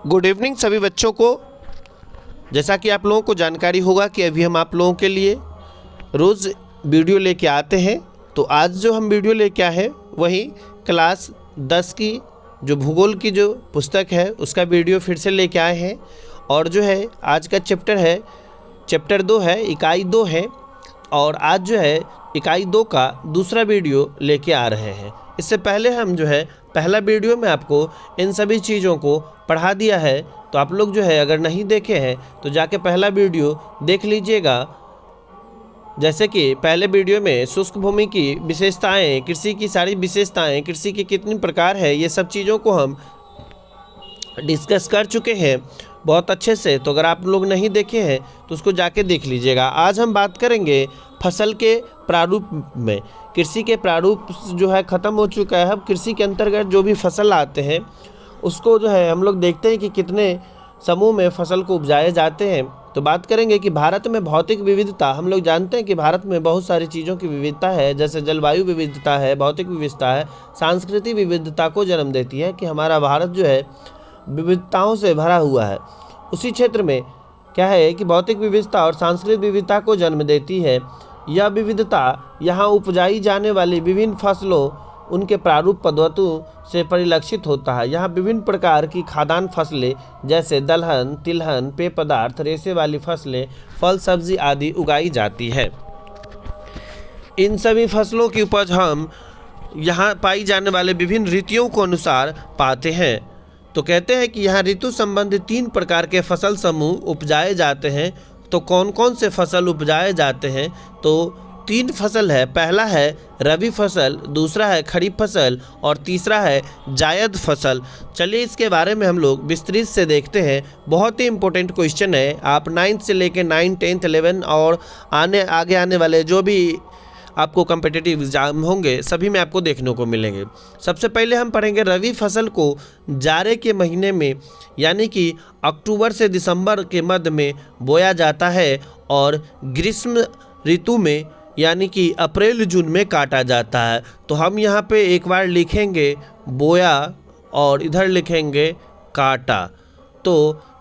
Good evening सभी बच्चों को। जैसा कि आप लोगों को जानकारी होगा कि अभी हम आप लोगों के लिए रोज़ वीडियो लेके आते हैं। तो आज जो हम वीडियो लेके आए हैं वही क्लास 10 की जो भूगोल की जो पुस्तक है उसका वीडियो फिर से लेके आए हैं। और जो है आज का चैप्टर 2 है, इकाई 2 है। और आज जो है इकाई 2 का दूसरा वीडियो लेके आ रहे हैं। इससे पहले हम जो है पहला वीडियो में आपको इन सभी चीज़ों को पढ़ा दिया है। तो आप लोग जो है अगर नहीं देखे हैं तो जाके पहला वीडियो देख लीजिएगा। जैसे कि पहले वीडियो में शुष्क भूमि की विशेषताएं, कृषि की सारी विशेषताएं, कृषि के कितने प्रकार है, ये सब चीज़ों को हम डिस्कस कर चुके हैं बहुत अच्छे से। तो अगर आप लोग नहीं देखे हैं तो उसको जाके देख लीजिएगा। आज हम बात करेंगे फसल के प्रारूप में। कृषि के प्रारूप जो है ख़त्म हो चुका है। अब कृषि के अंतर्गत जो भी फसल आते हैं उसको जो है हम लोग देखते हैं कि कितने समूह में फसल को उपजाए जाते हैं। तो बात करेंगे कि भारत में भौतिक विविधता, हम लोग जानते हैं कि भारत में बहुत सारी चीज़ों की विविधता है, जैसे जलवायु विविधता है, भौतिक विविधता है, सांस्कृतिक विविधता को जन्म देती है कि हमारा भारत जो है विविधताओं से भरा हुआ है। उसी क्षेत्र में क्या है कि भौतिक विविधता और सांस्कृतिक विविधता को जन्म देती है। यह विविधता यहाँ उपजाई जाने वाली विभिन्न फसलों, उनके प्रारूप पद्धतियों से परिलक्षित होता है। यहाँ विभिन्न प्रकार की खाद्यान्न फसलें जैसे दलहन, तिलहन, पेय पदार्थ, रेशे वाली फसलें, फल सब्जी आदि उगाई जाती है। इन सभी फसलों की उपज हम यहाँ पाई जाने वाले विभिन्न ऋतुओं को अनुसार पाते हैं। तो कहते हैं कि यहाँ ऋतु संबंधी 3 प्रकार के फसल समूह उपजाए जाते हैं। तो कौन कौन से फसल उपजाए जाते हैं? तो 3 फसल है। पहला है रबी फसल, दूसरा है खरीफ फसल और तीसरा है जायद फसल। चलिए इसके बारे में हम लोग विस्तृत से देखते हैं। बहुत ही इंपॉर्टेंट क्वेश्चन है। आप 9th से लेकर 9, 10th, 11 और आगे आने वाले जो भी आपको कम्पिटिटिव एग्जाम होंगे सभी में आपको देखने को मिलेंगे। सबसे पहले हम पढ़ेंगे रबी फसल को जाड़े के महीने में यानी कि अक्टूबर से दिसंबर के मध्य में बोया जाता है और ग्रीष्म ऋतु में यानी कि अप्रैल जून में काटा जाता है। तो हम यहाँ पे एक बार लिखेंगे बोया और इधर लिखेंगे काटा। तो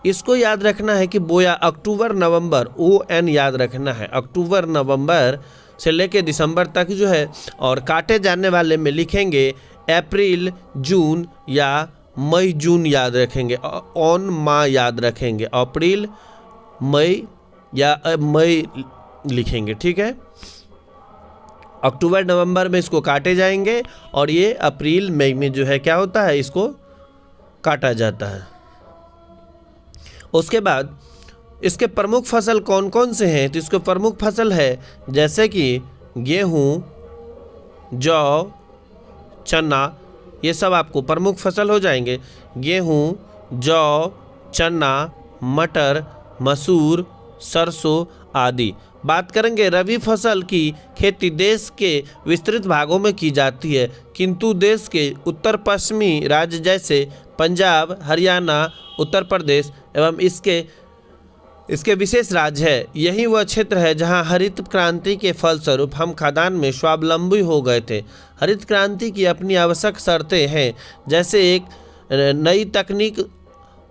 इसको याद रखना है कि बोया अक्टूबर नवंबर, ON याद रखना है, अक्टूबर नवंबर से लेके दिसंबर तक जो है। और काटे जाने वाले में लिखेंगे अप्रैल जून या मई जून याद रखेंगे, ऑन माह याद रखेंगे, अप्रैल मई या मई लिखेंगे। ठीक है, अक्टूबर नवंबर में इसको काटे जाएंगे और ये अप्रैल मई में जो है क्या होता है, इसको काटा जाता है। उसके बाद इसके प्रमुख फसल कौन कौन से हैं? तो इसके प्रमुख फसल है जैसे कि गेहूँ, जौ, चना, ये सब आपको प्रमुख फसल हो जाएंगे। गेहूँ, जौ, चना, मटर, मसूर, सरसों आदि। बात करेंगे रबी फसल की खेती देश के विस्तृत भागों में की जाती है, किंतु देश के उत्तर पश्चिमी राज्य जैसे पंजाब, हरियाणा, उत्तर प्रदेश एवं इसके विशेष राज्य है। यही वह क्षेत्र है जहां हरित क्रांति के फलस्वरूप हम खाद्यान्न में स्वावलंबी हो गए थे। हरित क्रांति की अपनी आवश्यक शर्तें हैं, जैसे एक नई तकनीक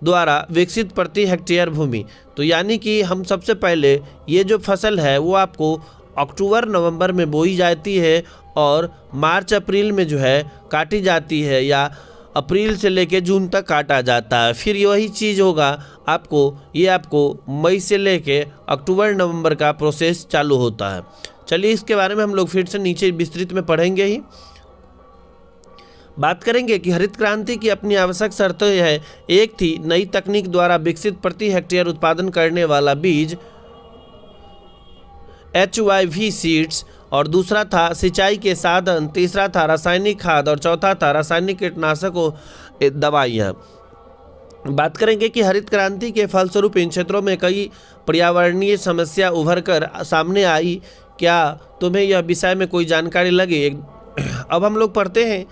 द्वारा विकसित प्रति हेक्टेयर भूमि। तो यानी कि हम सबसे पहले ये जो फसल है वो आपको अक्टूबर नवंबर में बोई जाती है और मार्च अप्रैल में जो है काटी जाती है, या अप्रैल से लेके जून तक काटा जाता है। फिर वही चीज़ होगा आपको मई से लेके अक्टूबर नवंबर का प्रोसेस चालू होता है। चलिए इसके बारे में हम लोग फिर से नीचे विस्तृत में पढ़ेंगे ही। बात करेंगे कि हरित क्रांति की अपनी आवश्यक शर्तें है। एक थी नई तकनीक द्वारा विकसित प्रति हेक्टेयर उत्पादन करने वाला बीज HYV सीड्स, और दूसरा था सिंचाई के साधन, तीसरा था रासायनिक खाद और चौथा था रासायनिक कीटनाशकों दवाइयाँ। बात करेंगे कि हरित क्रांति के फलस्वरूप इन क्षेत्रों में कई पर्यावरणीय समस्या उभर कर सामने आई। क्या तुम्हें यह विषय में कोई जानकारी लगी? अब हम लोग पढ़ते हैं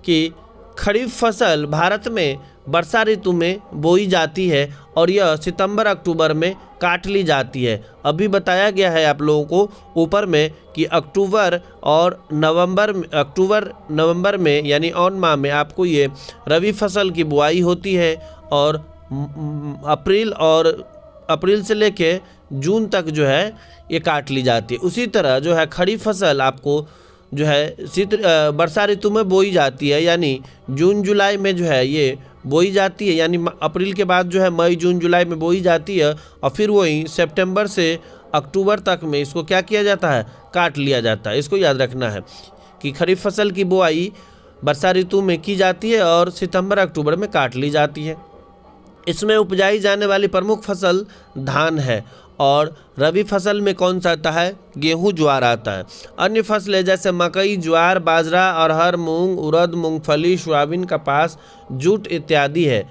कि खरीफ फसल भारत में वर्षा ऋतु में बोई जाती है और यह सितंबर अक्टूबर में काट ली जाती है। अभी बताया गया है आप लोगों को ऊपर में कि अक्टूबर नवंबर में यानी ऑन माह में आपको ये रबी फसल की बुआई होती है और अप्रैल से लेके जून तक जो है ये काट ली जाती है। उसी तरह जो है खरीफ फसल आपको जो है वर्षा ऋतु में बोई जाती है, यानी जून जुलाई में जो है ये बोई जाती है, यानी अप्रैल के बाद जो है मई जून जुलाई में बोई जाती है, और फिर वही सितंबर से अक्टूबर तक में इसको क्या किया जाता है, काट लिया जाता है। इसको याद रखना है कि खरीफ फसल की बुआई वर्षा ऋतु में की जाती है और सितंबर अक्टूबर में काट ली जाती है। इसमें उपजाई जाने वाली प्रमुख फसल धान है, और रबी फसल में कौन सा आता है, गेहूं ज्वार आता है। अन्य फसलें जैसे मकई, ज्वार, बाजरा, अरहर, मूंग, उड़द, मूंगफली, सोयाबीन, कपास, जूट इत्यादि है।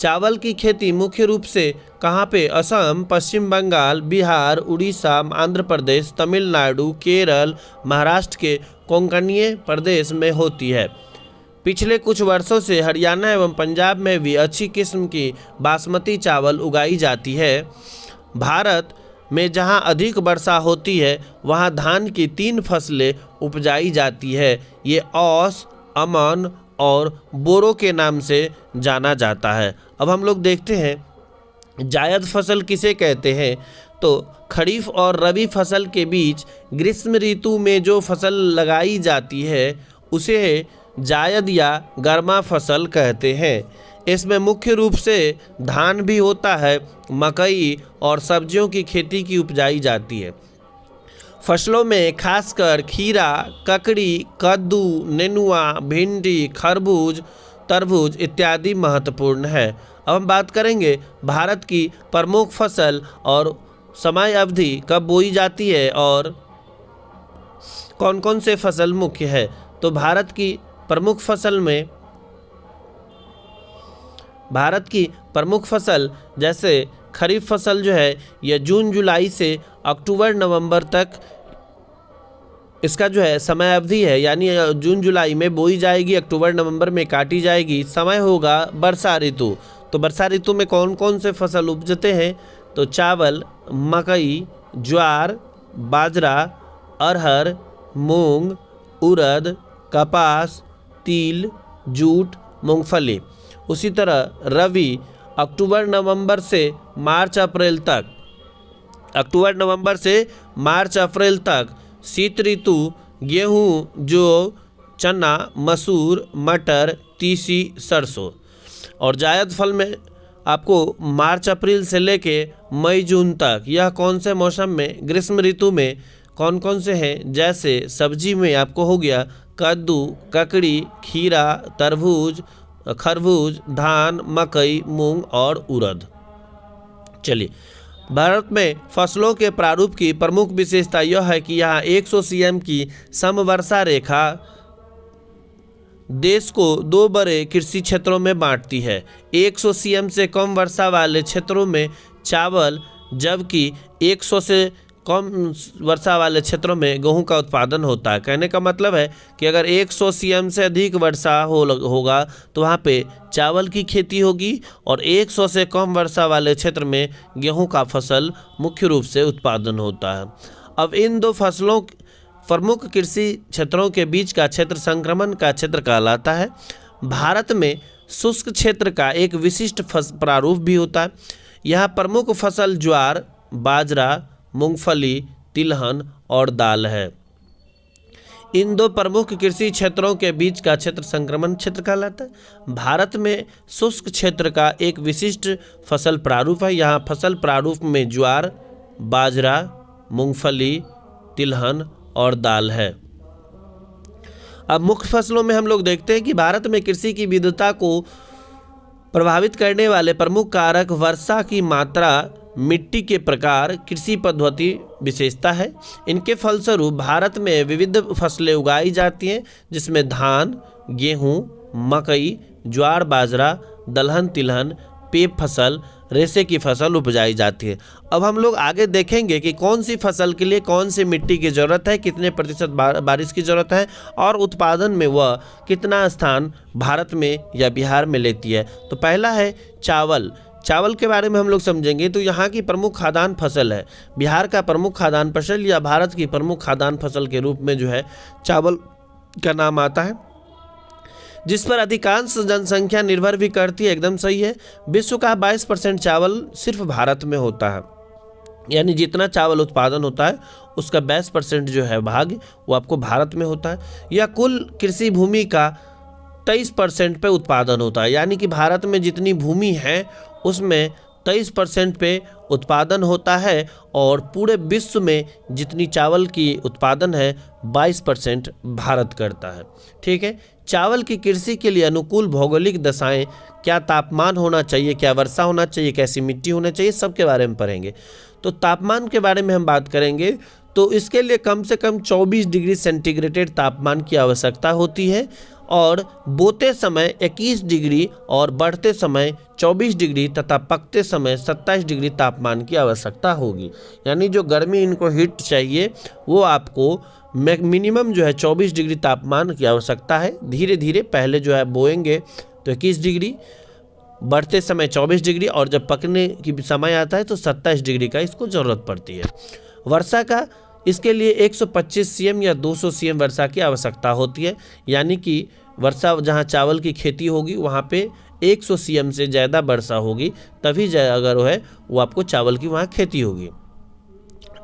चावल की खेती मुख्य रूप से कहाँ पे, असम, पश्चिम बंगाल, बिहार, उड़ीसा, आंध्र प्रदेश, तमिलनाडु, केरल, महाराष्ट्र के कोंकणीय प्रदेश में होती है। पिछले कुछ वर्षों से हरियाणा एवं पंजाब में भी अच्छी किस्म की बासमती चावल उगाई जाती है। भारत में जहां अधिक वर्षा होती है वहां धान की 3 फसलें उपजाई जाती है। ये औस, अमन और बोरो के नाम से जाना जाता है। अब हम लोग देखते हैं जायद फसल किसे कहते हैं। तो खरीफ और रबी फसल के बीच ग्रीष्म ऋतु में जो फसल लगाई जाती है उसे जायद या गर्मा फसल कहते हैं। इसमें मुख्य रूप से धान भी होता है, मकई और सब्जियों की खेती की उपजाई जाती है। फसलों में खासकर खीरा, ककड़ी, कद्दू, नेनुआ, भिंडी, खरबूज, तरबूज इत्यादि महत्वपूर्ण है। अब हम बात करेंगे भारत की प्रमुख फसल और समय अवधि कब बोई जाती है और कौन कौन से फसल मुख्य है। तो भारत की प्रमुख फसल जैसे खरीफ फसल जो है यह जून जुलाई से अक्टूबर नवंबर तक इसका जो है समय अवधि है, यानी जून जुलाई में बोई जाएगी, अक्टूबर नवंबर में काटी जाएगी। समय होगा वर्षा ऋतु। तो वर्षा ऋतु में कौन कौन से फसल उपजते हैं, तो चावल, मकई, ज्वार, बाजरा, अरहर, मूंग, उड़द, कपास, तिल, जूट, मूंगफली। उसी तरह रबी अक्टूबर नवंबर से मार्च अप्रैल तक शीत ऋतु गेहूं, जौ, चना, मसूर, मटर, तीसी, सरसों। और जायद फल में आपको मार्च अप्रैल से लेके मई जून तक, यह कौन से मौसम में, ग्रीष्म ऋतु में कौन कौन से हैं, जैसे सब्जी में आपको हो गया कद्दू, ककड़ी, खीरा, तरबूज, खरबूज, धान, मकई, मूंग और उड़द। चलिए, भारत में फसलों के प्रारूप की प्रमुख विशेषता यह है कि यहाँ 100 सीएम की समवर्षा रेखा देश को 2 बड़े कृषि क्षेत्रों में बांटती है। 100 सीएम से कम वर्षा वाले क्षेत्रों में चावल, जबकि 100 से कम वर्षा वाले क्षेत्रों में गेहूं का उत्पादन होता है। कहने का मतलब है कि अगर 100 सीएम से अधिक वर्षा होगा तो वहाँ पे चावल की खेती होगी, और 100 से कम वर्षा वाले क्षेत्र में गेहूं का फसल मुख्य रूप से उत्पादन होता है। अब इन 2 फसलों प्रमुख कृषि क्षेत्रों के बीच का क्षेत्र संक्रमण का क्षेत्र कहलाता है। भारत में शुष्क क्षेत्र का एक विशिष्ट प्रारूप भी होता है। यहाँ प्रमुख फसल ज्वार, बाजरा, मूंगफली, तिलहन और दाल है। इन 2 प्रमुख कृषि क्षेत्रों के बीच का क्षेत्र संक्रमण क्षेत्र कहलाता है। भारत में शुष्क क्षेत्र का एक विशिष्ट फसल प्रारूप है। यहाँ फसल प्रारूप में ज्वार, बाजरा, मूंगफली, तिलहन और दाल है। अब मुख्य फसलों में हम लोग देखते हैं कि भारत में कृषि की विविधता को प्रभावित करने वाले प्रमुख कारक वर्षा की मात्रा, मिट्टी के प्रकार, कृषि पद्धति विशेषता है। इनके फलस्वरूप भारत में विविध फसलें उगाई जाती हैं, जिसमें धान, गेहूं, मकई, ज्वार, बाजरा, दलहन, तिलहन, पेय फसल, रेशे की फसल उपजाई जाती है। अब हम लोग आगे देखेंगे कि कौन सी फसल के लिए कौन सी मिट्टी की ज़रूरत है, कितने प्रतिशत बारिश की ज़रूरत है, और उत्पादन में वह कितना स्थान भारत में या बिहार में लेती है। तो पहला है चावल। चावल के बारे में हम लोग समझेंगे तो यहाँ की प्रमुख खाद्यान्न फसल है। बिहार का प्रमुख खाद्यान्न फसल या भारत की प्रमुख खाद्यान्न फसल के रूप में जो है चावल का नाम आता है। जिस पर अधिकांश जनसंख्या निर्भर भी करती है, एकदम सही है। विश्व का 22% चावल सिर्फ भारत में होता है, यानी जितना चावल उत्पादन होता है उसका 22% जो है भाग वो आपको भारत में होता है। या कुल कृषि भूमि का 23% पे उत्पादन होता है, यानी कि भारत में जितनी भूमि है उसमें 23% पे उत्पादन होता है, और पूरे विश्व में जितनी चावल की उत्पादन है 22% भारत करता है। ठीक है, चावल की कृषि के लिए अनुकूल भौगोलिक दशाएं, क्या तापमान होना चाहिए, क्या वर्षा होना चाहिए, कैसी मिट्टी होना चाहिए, सब के बारे में पढ़ेंगे। तो तापमान के बारे में हम बात करेंगे तो इसके लिए कम से कम 24 डिग्री सेंटीग्रेड तापमान की आवश्यकता होती है, और बोते समय 21 डिग्री और बढ़ते समय 24 डिग्री तथा पकते समय 27 डिग्री तापमान की आवश्यकता होगी। यानी जो गर्मी इनको हीट चाहिए वो आपको मिनिमम जो है 24 डिग्री तापमान की आवश्यकता है। धीरे धीरे पहले जो है बोएंगे तो 21 डिग्री, बढ़ते समय 24 डिग्री, और जब पकने की समय आता है तो 27 डिग्री का इसको ज़रूरत पड़ती है। वर्षा का इसके लिए 125 सीएम या 200 सीएम वर्षा की आवश्यकता होती है, यानी कि वर्षा जहाँ चावल की खेती होगी वहाँ पे 100 सीएम से ज़्यादा वर्षा होगी, तभी अगर वो आपको चावल की वहाँ खेती होगी।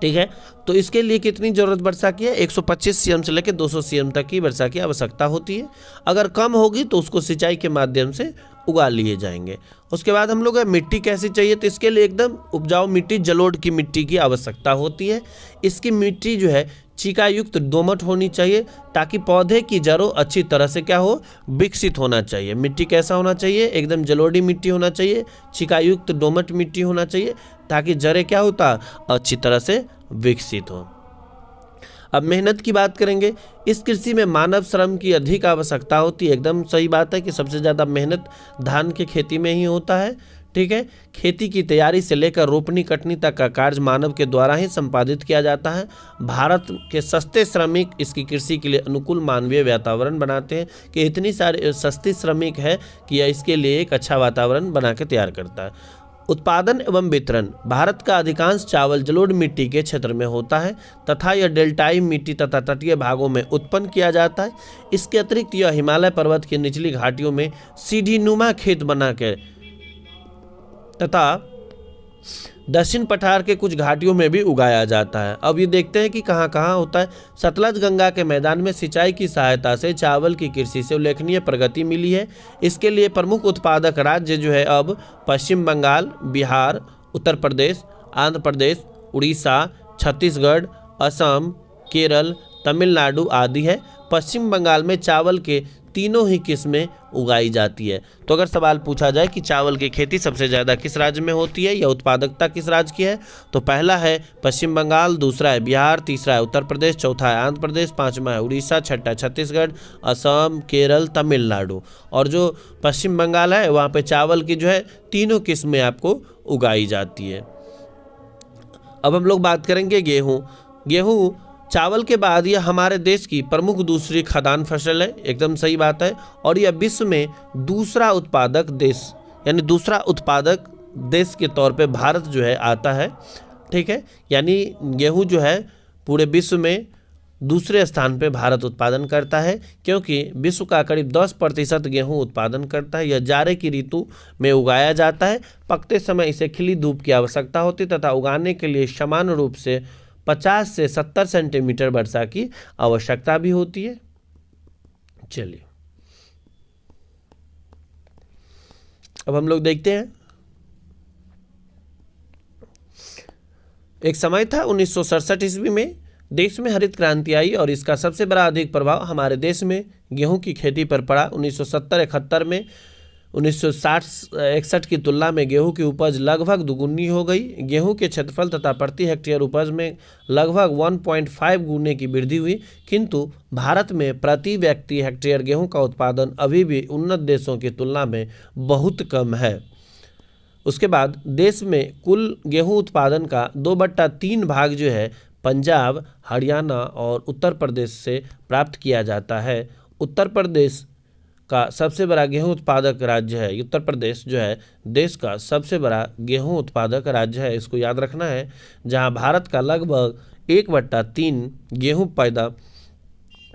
ठीक है, तो इसके लिए कितनी ज़रूरत वर्षा की है? 125 सीएम से लेकर 200 सीएम तक की वर्षा की आवश्यकता होती है। अगर कम होगी तो उसको सिंचाई के माध्यम से उगा लिए जाएंगे। उसके बाद हम लोग मिट्टी कैसी चाहिए, तो इसके लिए एकदम उपजाऊ मिट्टी, जलोढ़ की मिट्टी की आवश्यकता होती है। इसकी मिट्टी जो है चिकायुक्त दोमट होनी चाहिए, ताकि पौधे की जड़ों अच्छी तरह से क्या हो, विकसित होना चाहिए। मिट्टी कैसा होना चाहिए? एकदम जलोढ़ी मिट्टी होना चाहिए, चिकायुक्त दोमट मिट्टी होना चाहिए, ताकि जड़ें क्या होता, अच्छी तरह से विकसित हो। अब मेहनत की बात करेंगे। इस कृषि में मानव श्रम की अधिक आवश्यकता होती है। एकदम सही बात है कि सबसे ज़्यादा मेहनत धान की खेती में ही होता है। ठीक है, खेती की तैयारी से लेकर रोपनी कटनी तक का कार्य मानव के द्वारा ही संपादित किया जाता है। भारत के सस्ते श्रमिक इसकी कृषि के लिए अनुकूल मानवीय वातावरण बनाते हैं, कि इतनी सारे सस्ते श्रमिक है कि यह इसके लिए एक अच्छा वातावरण बना के तैयार करता है। उत्पादन एवं वितरण। भारत का अधिकांश चावल जलोढ़ मिट्टी के क्षेत्र में होता है तथा यह डेल्टाई मिट्टी तथा तटीय भागों में उत्पन्न किया जाता है। इसके अतिरिक्त यह हिमालय पर्वत की निचली घाटियों में सीढ़ी नुमा खेत बनाकर तथा दक्षिण पठार के कुछ घाटियों में भी उगाया जाता है। अब ये देखते हैं कि कहाँ कहाँ होता है। सतलज गंगा के मैदान में सिंचाई की सहायता से चावल की कृषि से उल्लेखनीय प्रगति मिली है। इसके लिए प्रमुख उत्पादक राज्य जो है अब पश्चिम बंगाल, बिहार, उत्तर प्रदेश, आंध्र प्रदेश, उड़ीसा, छत्तीसगढ़, असम, केरल, तमिलनाडु आदि है। पश्चिम बंगाल में चावल के तीनों ही किस्में उगाई जाती है। तो अगर सवाल पूछा जाए कि चावल की खेती सबसे ज़्यादा किस राज्य में होती है या उत्पादकता किस राज्य की है, तो पहला है पश्चिम बंगाल, दूसरा है बिहार, तीसरा है उत्तर प्रदेश, चौथा है आंध्र प्रदेश, पांचवा है उड़ीसा, छठा छत्तीसगढ़, असम, केरल, तमिलनाडु। और जो पश्चिम बंगाल है वहाँ पर चावल की जो है तीनों किस्में आपको उगाई जाती है। अब हम लोग बात करेंगे गेहूँ। गेहूँ चावल के बाद यह हमारे देश की प्रमुख दूसरी खाद्यान्न फसल है। एकदम सही बात है। और यह विश्व में दूसरा उत्पादक देश, यानी दूसरा उत्पादक देश के तौर पे भारत जो है आता है। ठीक है, यानी गेहूं जो है पूरे विश्व में दूसरे स्थान पे भारत उत्पादन करता है, क्योंकि विश्व का करीब 10% गेहूं उत्पादन करता है। यह जाड़े की ऋतु में उगाया जाता है। पकते समय इसे खिली धूप की आवश्यकता होती तथा उगाने के लिए समान रूप से 50 से 70 सेंटीमीटर वर्षा की आवश्यकता भी होती है। चलिए अब हम लोग देखते हैं। एक समय था 1967 ईस्वी में देश में हरित क्रांति आई और इसका सबसे बड़ा अधिक प्रभाव हमारे देश में गेहूं की खेती पर पड़ा। 1970-71 में 1960-61 की तुलना में गेहूं की उपज लगभग दुगुनी हो गई। गेहूं के क्षेत्रफल तथा प्रति हेक्टेयर उपज में लगभग 1.5 गुने की वृद्धि हुई, किंतु भारत में प्रति व्यक्ति हेक्टेयर गेहूं का उत्पादन अभी भी उन्नत देशों की तुलना में बहुत कम है। उसके बाद देश में कुल गेहूं उत्पादन का 2/3 भाग जो है पंजाब, हरियाणा और उत्तर प्रदेश से प्राप्त किया जाता है। उत्तर प्रदेश का सबसे बड़ा गेहूं उत्पादक राज्य है। उत्तर प्रदेश जो है देश का सबसे बड़ा गेहूं उत्पादक राज्य है, इसको याद रखना है, जहां भारत का लगभग 1/3 गेहूं पैदा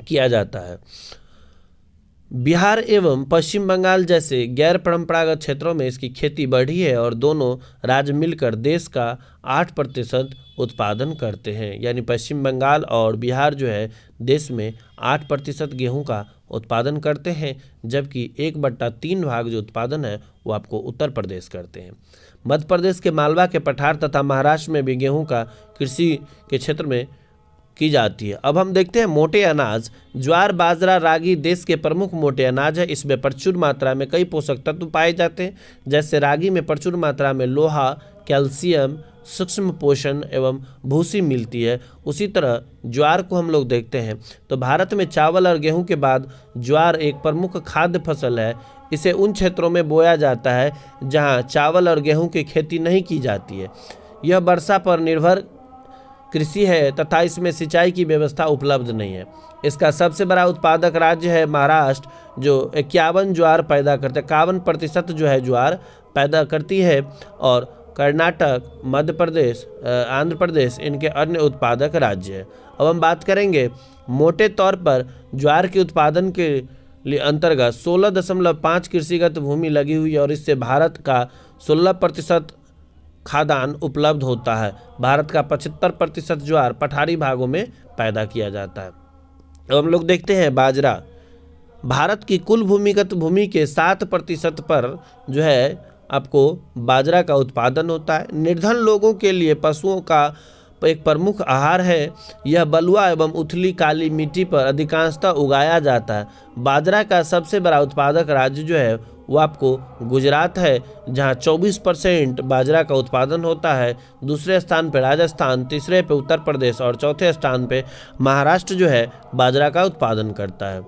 किया जाता है। बिहार एवं पश्चिम बंगाल जैसे गैर परंपरागत क्षेत्रों में इसकी खेती बढ़ी है और दोनों राज्य मिलकर देश का 8% उत्पादन करते हैं। यानी पश्चिम बंगाल और बिहार जो है देश में 8% गेहूं का उत्पादन करते हैं, जबकि 1/3 भाग जो उत्पादन है वो आपको उत्तर प्रदेश करते हैं। मध्य प्रदेश के मालवा के पठार तथा महाराष्ट्र में भी गेहूं का कृषि के क्षेत्र में की जाती है। अब हम देखते हैं मोटे अनाज। ज्वार, बाजरा, रागी देश के प्रमुख मोटे अनाज है। इसमें प्रचुर मात्रा में कई पोषक तत्व पाए जाते हैं, जैसे रागी में प्रचुर मात्रा में लोहा, कैल्शियम, सूक्ष्म पोषण एवं भूसी मिलती है। उसी तरह ज्वार को हम लोग देखते हैं तो भारत में चावल और गेहूं के बाद ज्वार एक प्रमुख खाद्य फसल है। इसे उन क्षेत्रों में बोया जाता है जहां चावल और गेहूं की खेती नहीं की जाती है। यह वर्षा पर निर्भर कृषि है तथा इसमें सिंचाई की व्यवस्था उपलब्ध नहीं है। इसका सबसे बड़ा उत्पादक राज्य है महाराष्ट्र, जो 51 ज्वार पैदा करते हैं, 51% जो है ज्वार पैदा करती है, और कर्नाटक, मध्य प्रदेश, आंध्र प्रदेश इनके अन्य उत्पादक राज्य है। अब हम बात करेंगे मोटे तौर पर ज्वार के उत्पादन के लिए अंतर्गत 16.5 कृषिगत भूमि लगी हुई है और इससे भारत का 16% खाद्यान्न उपलब्ध होता है। भारत का 75% ज्वार पठारी भागों में पैदा किया जाता है। अब हम लोग देखते हैं बाजरा। भारत की कुल भूमिगत भूमि के 7% पर जो है आपको बाजरा का उत्पादन होता है। निर्धन लोगों के लिए पशुओं का एक प्रमुख आहार है। यह बलुआ एवं उथली काली मिट्टी पर अधिकांशतः उगाया जाता है। बाजरा का सबसे बड़ा उत्पादक राज्य जो है वो आपको गुजरात है, जहां 24% बाजरा का उत्पादन होता है। दूसरे स्थान पे राजस्थान, तीसरे पे उत्तर प्रदेश और चौथे स्थान पे महाराष्ट्र जो है बाजरा का उत्पादन करता है।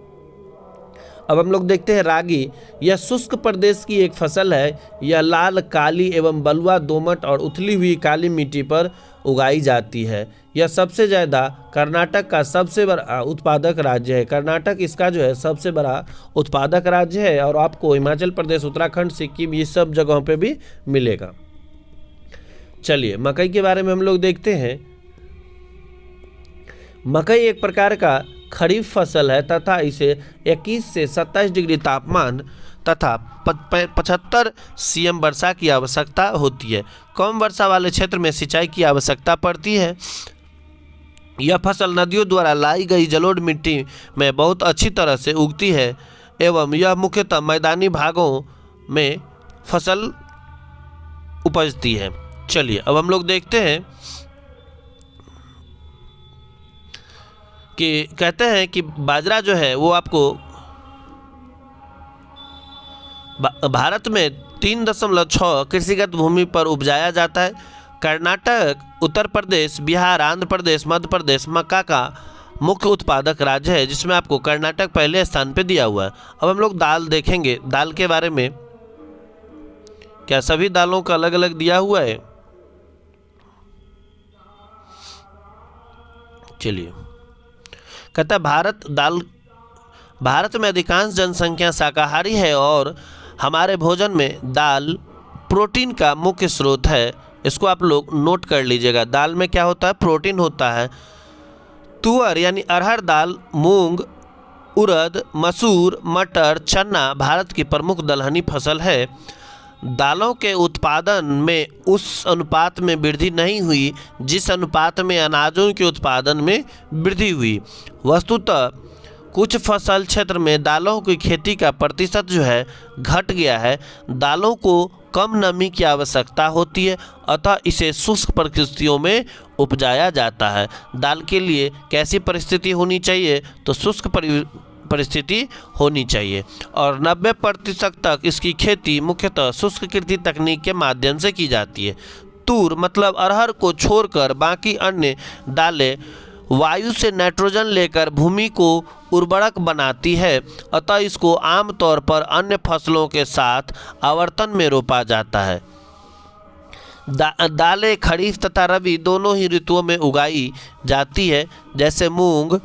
अब हम लोग देखते हैं रागी। यह शुष्क प्रदेश की एक फसल है। यह लाल, काली एवं बलुआ, दोमट और उथली हुई काली मिट्टी पर उगाई जाती है। यह सबसे ज़्यादा कर्नाटक का सबसे बड़ा उत्पादक राज्य है। कर्नाटक इसका जो है सबसे बड़ा उत्पादक राज्य है और आपको हिमाचल प्रदेश, उत्तराखंड, सिक्किम ये सब जगहों पे भी मिलेगा। चलिए मकई के बारे में हम लोग देखते हैं। मकई एक प्रकार का खरीफ फसल है तथा इसे 21 से 27 डिग्री तापमान तथा 75 cm वर्षा की आवश्यकता होती है। कम वर्षा वाले क्षेत्र में सिंचाई की आवश्यकता पड़ती है। यह फसल नदियों द्वारा लाई गई जलोढ़ मिट्टी में बहुत अच्छी तरह से उगती है एवं यह मुख्यतः मैदानी भागों में फसल उपजती है। चलिए अब हम लोग देखते हैं कि कहते हैं कि बाजरा जो है वो आपको भारत में 3.6 कृषिगत भूमि पर उपजाया जाता है। कर्नाटक, उत्तर प्रदेश, बिहार, आंध्र प्रदेश, मध्य प्रदेश मक्का का मुख्य उत्पादक राज्य है, जिसमें आपको कर्नाटक पहले स्थान पे दिया हुआ है। अब हम लोग दाल देखेंगे। दाल के बारे में क्या सभी दालों का अलग अलग दिया हुआ है? चलिए कहता है भारत में अधिकांश जनसंख्या शाकाहारी है और हमारे भोजन में दाल प्रोटीन का मुख्य स्रोत है। इसको आप लोग नोट कर लीजिएगा। दाल में क्या होता है? प्रोटीन होता है। तुअर यानी अरहर दाल, मूंग, उड़द, मसूर, मटर, चना भारत की प्रमुख दलहनी फसल है। दालों के उत्पादन में उस अनुपात में वृद्धि नहीं हुई जिस अनुपात में अनाजों के उत्पादन में वृद्धि हुई। वस्तुतः कुछ फसल क्षेत्र में दालों की खेती का प्रतिशत जो है घट गया है। दालों को कम नमी की आवश्यकता होती है, अतः इसे शुष्क परिस्थितियों में उपजाया जाता है। दाल के लिए कैसी परिस्थिति होनी चाहिए? तो शुष्क परिस्थिति होनी चाहिए और 90% तक इसकी खेती मुख्यतः शुष्क कृषि तकनीक के माध्यम से की जाती है। तूर मतलब अरहर को छोड़कर बाकी अन्य दालें वायु से नाइट्रोजन लेकर भूमि को उर्वरक बनाती है, अतः इसको आमतौर पर अन्य फसलों के साथ आवर्तन में रोपा जाता है। दालें खरीफ तथा रबी दोनों ही ऋतुओं में उगाई जाती है, जैसे मूंग,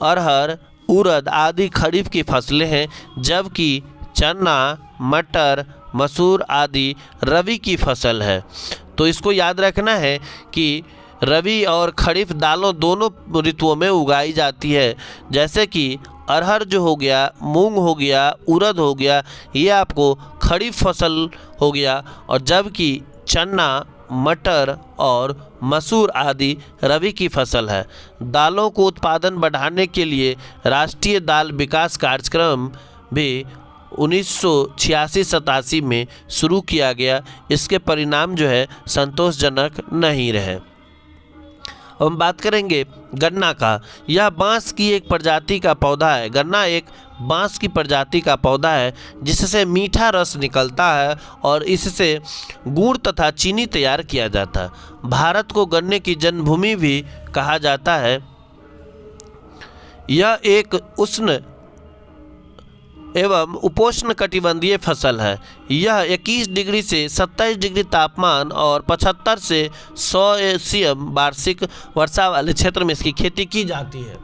अरहर, उड़द आदि खरीफ की फसलें हैं, जबकि चना, मटर, मसूर आदि रबी की फसल है। तो इसको याद रखना है कि रबी और खरीफ दालों दोनों ऋतुओं में उगाई जाती है, जैसे कि अरहर जो हो गया, मूंग हो गया, उड़द हो गया, ये आपको खरीफ फसल हो गया, और जबकि चना, मटर और मसूर आदि रबी की फसल है। दालों को उत्पादन बढ़ाने के लिए राष्ट्रीय दाल विकास कार्यक्रम भी 1986-87 में शुरू किया गया। इसके परिणाम जो है संतोषजनक नहीं रहे। अब हम बात करेंगे गन्ना का। यह बांस की एक प्रजाति का पौधा है। गन्ना एक बांस की प्रजाति का पौधा है जिससे मीठा रस निकलता है और इससे गुड़ तथा चीनी तैयार किया जाता है। भारत को गन्ने की जन्मभूमि भी कहा जाता है। यह एक उष्ण एवं उपोष्ण कटिबंधीय फसल है। यह 21 डिग्री से 27 डिग्री तापमान और 75 से 100 cm वार्षिक वर्षा वाले क्षेत्र में इसकी खेती की जाती है।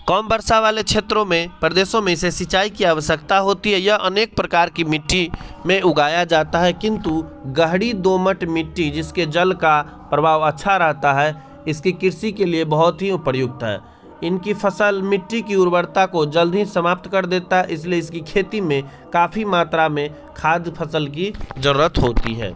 कम वर्षा वाले क्षेत्रों में, प्रदेशों में इसे सिंचाई की आवश्यकता होती है। यह अनेक प्रकार की मिट्टी में उगाया जाता है, किंतु गहरी दोमट मिट्टी जिसके जल का प्रभाव अच्छा रहता है, इसकी कृषि के लिए बहुत ही उपयुक्त है। इनकी फसल मिट्टी की उर्वरता को जल्द ही समाप्त कर देता है, इसलिए इसकी खेती में काफ़ी मात्रा में खाद्य फसल की ज़रूरत होती है।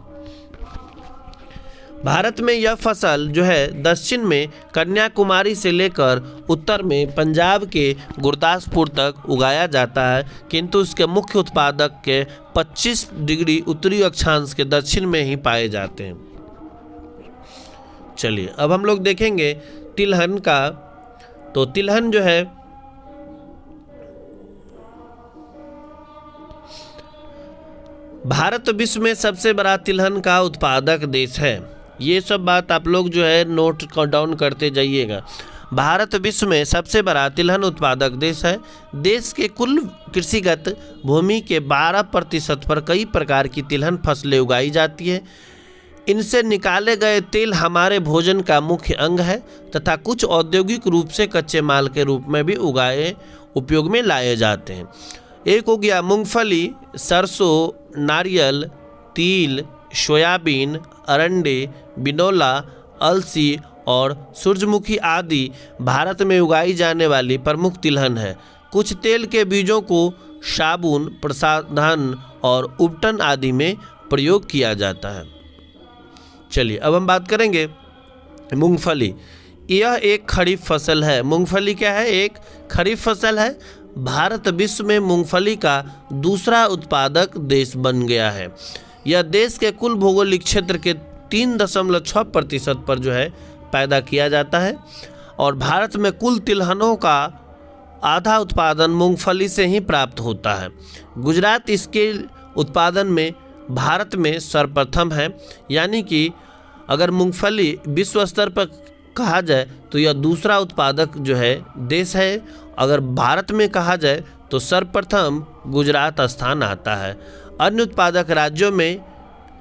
भारत में यह फसल जो है दक्षिण में कन्याकुमारी से लेकर उत्तर में पंजाब के गुरदासपुर तक उगाया जाता है, किंतु इसके मुख्य उत्पादक के 25 डिग्री उत्तरी अक्षांश के दक्षिण में ही पाए जाते हैं। चलिए अब हम लोग देखेंगे तिलहन का। तो तिलहन जो है भारत विश्व में सबसे बड़ा तिलहन का उत्पादक देश है। ये सब बात आप लोग जो है नोट डाउन करते जाइएगा। भारत विश्व में सबसे बड़ा तिलहन उत्पादक देश है। देश के कुल कृषिगत भूमि के 12% पर कई प्रकार की तिलहन फसलें उगाई जाती है। इनसे निकाले गए तेल हमारे भोजन का मुख्य अंग है तथा कुछ औद्योगिक रूप से कच्चे माल के रूप में भी उपयोग में लाए जाते हैं। एक हो गया मूंगफली, सरसों, नारियल, तिल, सोयाबीन, अरंडे, बिनौला, अलसी और सूरजमुखी आदि भारत में उगाई जाने वाली प्रमुख तिलहन है। कुछ तेल के बीजों को साबुन, प्रसाधन और उपटन आदि में प्रयोग किया जाता है। चलिए अब हम बात करेंगे मूंगफली। यह एक खरीफ फसल है। मूंगफली क्या है? एक खरीफ फसल है। भारत विश्व में मूंगफली का दूसरा उत्पादक देश बन गया है। यह देश के कुल भौगोलिक क्षेत्र के 3.6% पर जो है पैदा किया जाता है और भारत में कुल तिलहनों का आधा उत्पादन मूंगफली से ही प्राप्त होता है। गुजरात इसके उत्पादन में भारत में सर्वप्रथम है, यानी कि अगर मूंगफली विश्व स्तर पर कहा जाए तो यह दूसरा उत्पादक जो है देश है। अगर भारत में कहा जाए तो सर्वप्रथम गुजरात स्थान आता है। अन्य उत्पादक राज्यों में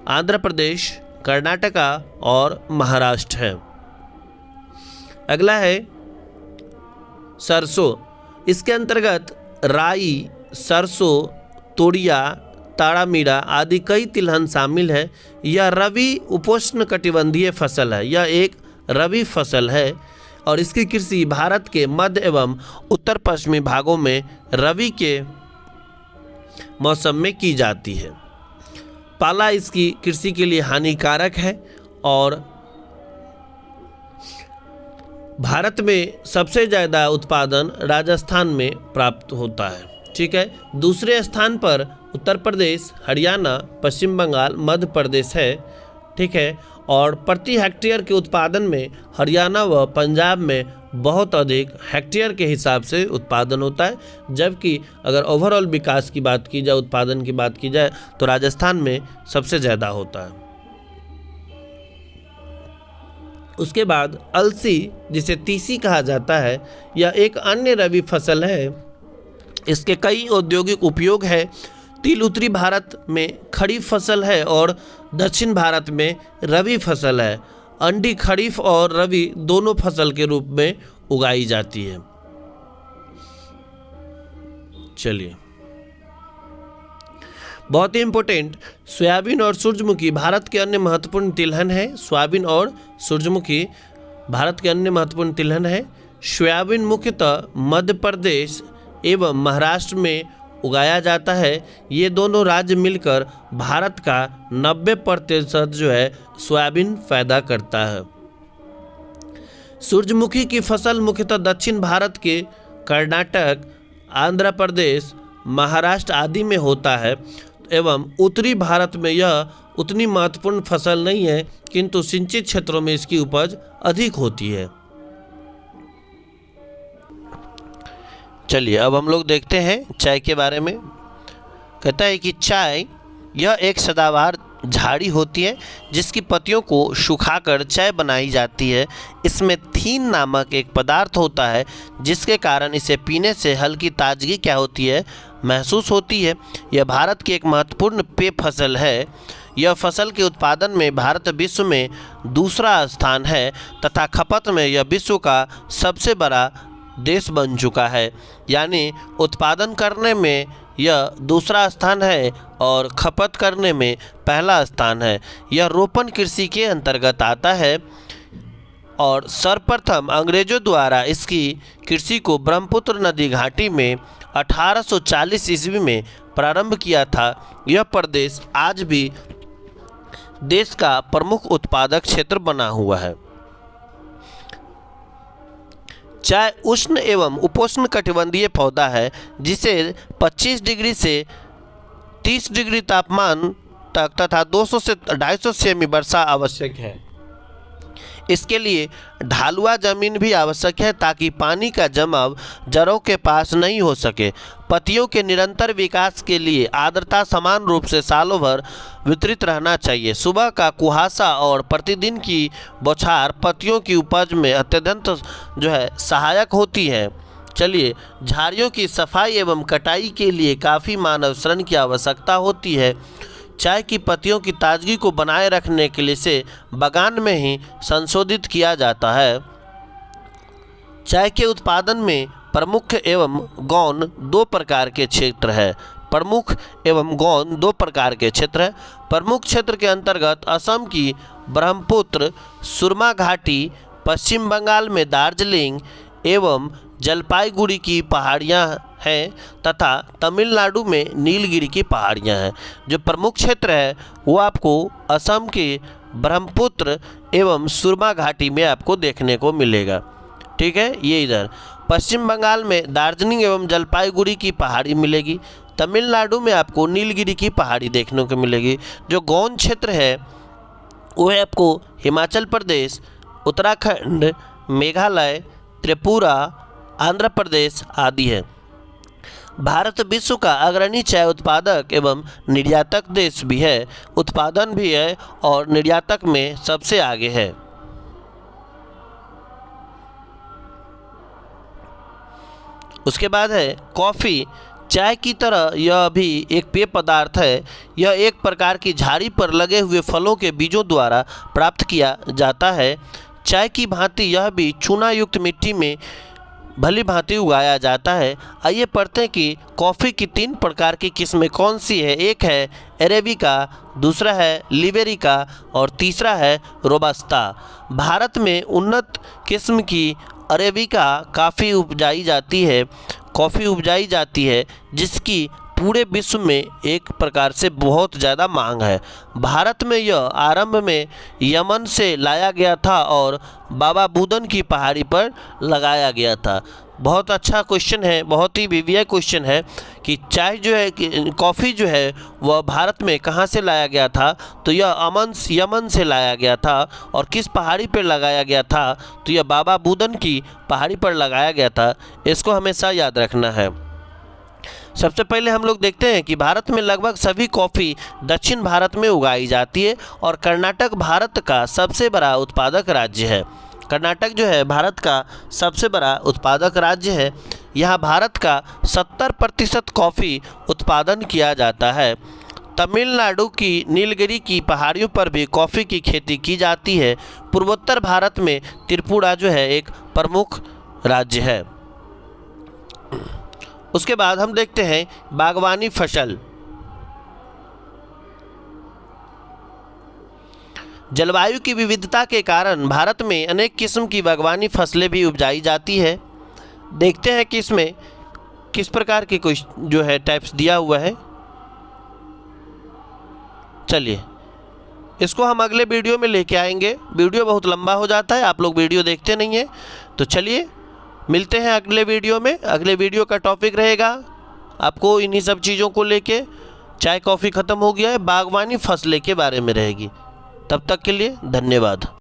आंध्र प्रदेश, कर्नाटका और महाराष्ट्र है। अगला है सरसों। इसके अंतर्गत राई, सरसों, तोरिया, ताड़ामीरा आदि कई तिलहन शामिल है। यह रबी उपोष्ण कटिबंधीय फसल है। यह एक रबी फसल है और इसकी कृषि भारत के मध्य एवं उत्तर पश्चिमी भागों में रबी के मौसम में की जाती है। पाला इसकी कृषि के लिए हानिकारक है और भारत में सबसे ज़्यादा उत्पादन राजस्थान में प्राप्त होता है। ठीक है, दूसरे स्थान पर उत्तर प्रदेश, हरियाणा, पश्चिम बंगाल, मध्य प्रदेश है। ठीक है, और प्रति हेक्टेयर के उत्पादन में हरियाणा व पंजाब में बहुत अधिक हेक्टेयर के हिसाब से उत्पादन होता है, जबकि अगर ओवरऑल विकास की बात की जाए, उत्पादन की बात की जाए तो राजस्थान में सबसे ज़्यादा होता है। उसके बाद अलसी, जिसे तीसी कहा जाता है, यह एक अन्य रबी फसल है। इसके कई औद्योगिक उपयोग है। तिल उत्तरी भारत में खरीफ फसल है और दक्षिण भारत में रबी फसल है। अंडी खरीफ और रबी दोनों फसल के रूप में उगाई जाती है। चलिए, बहुत ही इंपॉर्टेंट, सोयाबीन और सूरजमुखी भारत के अन्य महत्वपूर्ण तिलहन है। सोयाबीन और सूरजमुखी भारत के अन्य महत्वपूर्ण तिलहन है। सोयाबीन मुख्यतः मध्य प्रदेश एवं महाराष्ट्र में उगाया जाता है। ये दोनों राज्य मिलकर भारत का 90% जो है सोयाबीन पैदा करता है। सूरजमुखी की फसल मुख्यतः दक्षिण भारत के कर्नाटक, आंध्र प्रदेश, महाराष्ट्र आदि में होता है एवं उत्तरी भारत में यह उतनी महत्वपूर्ण फसल नहीं है, किंतु सिंचित क्षेत्रों में इसकी उपज अधिक होती है। चलिए अब हम लोग देखते हैं चाय के बारे में। कहता है कि चाय यह एक सदाबहार झाड़ी होती है जिसकी पत्तियों को सुखाकर चाय बनाई जाती है। इसमें थीन नामक एक पदार्थ होता है जिसके कारण इसे पीने से हल्की ताजगी क्या होती है, महसूस होती है। यह भारत की एक महत्वपूर्ण पेय फसल है। यह फसल के उत्पादन में भारत विश्व में दूसरा स्थान है तथा खपत में यह विश्व का सबसे बड़ा देश बन चुका है। यानी उत्पादन करने में यह दूसरा स्थान है और खपत करने में पहला स्थान है। यह रोपण कृषि के अंतर्गत आता है और सर्वप्रथम अंग्रेजों द्वारा इसकी कृषि को ब्रह्मपुत्र नदी घाटी में 1840 ईस्वी में प्रारंभ किया था। यह प्रदेश आज भी देश का प्रमुख उत्पादक क्षेत्र बना हुआ है। चाय उष्ण एवं उपोष्ण कटिबंधीय पौधा है जिसे 25 डिग्री से 30 डिग्री तापमान तक तथा 200 से 250 सेमी वर्षा आवश्यक है। इसके लिए ढालुआ जमीन भी आवश्यक है ताकि पानी का जमाव जड़ों के पास नहीं हो सके। पत्तियों के निरंतर विकास के लिए आर्द्रता समान रूप से सालों भर वितरित रहना चाहिए। सुबह का कुहासा और प्रतिदिन की बौछार पत्तियों की उपज में अत्यंत जो है सहायक होती है। चलिए, झाड़ियों की सफाई एवं कटाई के लिए काफ़ी मानव श्रम की आवश्यकता होती है। चाय की पत्तियों की ताजगी को बनाए रखने के लिए इसे बागान में ही संशोधित किया जाता है। चाय के उत्पादन में प्रमुख एवं गौण दो प्रकार के क्षेत्र है। प्रमुख एवं गौण दो प्रकार के क्षेत्र है। प्रमुख क्षेत्र के अंतर्गत असम की ब्रह्मपुत्र सुरमा घाटी, पश्चिम बंगाल में दार्जिलिंग एवं जलपाईगुड़ी की पहाड़ियाँ हैं तथा तमिलनाडु में नीलगिरी की पहाड़ियाँ हैं। जो प्रमुख क्षेत्र है वो आपको असम के ब्रह्मपुत्र एवं सुरमा घाटी में आपको देखने को मिलेगा। ठीक है, ये इधर पश्चिम बंगाल में दार्जिलिंग एवं जलपाईगुड़ी की पहाड़ी मिलेगी। तमिलनाडु में आपको नीलगिरी की पहाड़ी देखने को मिलेगी। जो गौण क्षेत्र है वो है आपको हिमाचल प्रदेश, उत्तराखंड, मेघालय, त्रिपुरा, आंध्र प्रदेश आदि है। भारत विश्व का अग्रणी चाय उत्पादक एवं निर्यातक देश भी है। उत्पादन भी है और निर्यातक में सबसे आगे है। उसके बाद है कॉफ़ी। चाय की तरह यह भी एक पेय पदार्थ है। यह एक प्रकार की झाड़ी पर लगे हुए फलों के बीजों द्वारा प्राप्त किया जाता है। चाय की भांति यह भी चूना युक्त मिट्टी में भली भांति उगाया जाता है। आइए पढ़ते हैं कि कॉफ़ी की 3 प्रकार की किस्में कौन सी है। एक है अरेबिका, दूसरा है लिबेरिका और तीसरा है रोबस्ता। भारत में उन्नत किस्म की अरेबिका कॉफ़ी उपजाई जाती है जिसकी पूरे विश्व में एक प्रकार से बहुत ज़्यादा मांग है। भारत में यह आरंभ में यमन से लाया गया था और बाबा बुदन की पहाड़ी पर लगाया गया था। बहुत अच्छा क्वेश्चन है, बहुत ही विविध क्वेश्चन है कि चाय जो है, कॉफ़ी जो है वह भारत में कहाँ से लाया गया था। तो यह यमन से लाया गया था और किस पहाड़ी पर लगाया गया था, तो यह बाबा बुदन की पहाड़ी पर लगाया गया था। इसको हमेशा याद रखना है। सबसे पहले हम लोग देखते हैं कि भारत में लगभग सभी कॉफ़ी दक्षिण भारत में उगाई जाती है और कर्नाटक भारत का सबसे बड़ा उत्पादक राज्य है। कर्नाटक जो है भारत का सबसे बड़ा उत्पादक राज्य है। यहाँ भारत का 70% कॉफ़ी उत्पादन किया जाता है। तमिलनाडु की नीलगिरी की पहाड़ियों पर भी कॉफ़ी की खेती की जाती है। पूर्वोत्तर भारत में त्रिपुरा जो है एक प्रमुख राज्य है। उसके बाद हम देखते हैं बागवानी फसल। जलवायु की विविधता के कारण भारत में अनेक किस्म की बागवानी फसलें भी उपजाई जाती है। देखते हैं कि इसमें किस प्रकार के कुछ जो है टाइप्स दिया हुआ है। चलिए इसको हम अगले वीडियो में लेके आएंगे। वीडियो बहुत लंबा हो जाता है, आप लोग वीडियो देखते नहीं हैं। तो चलिए मिलते हैं अगले वीडियो में। अगले वीडियो का टॉपिक रहेगा आपको इन्हीं सब चीज़ों को लेके, चाय कॉफ़ी ख़त्म हो गया है, बागवानी फसलें के बारे में रहेगी। तब तक के लिए धन्यवाद।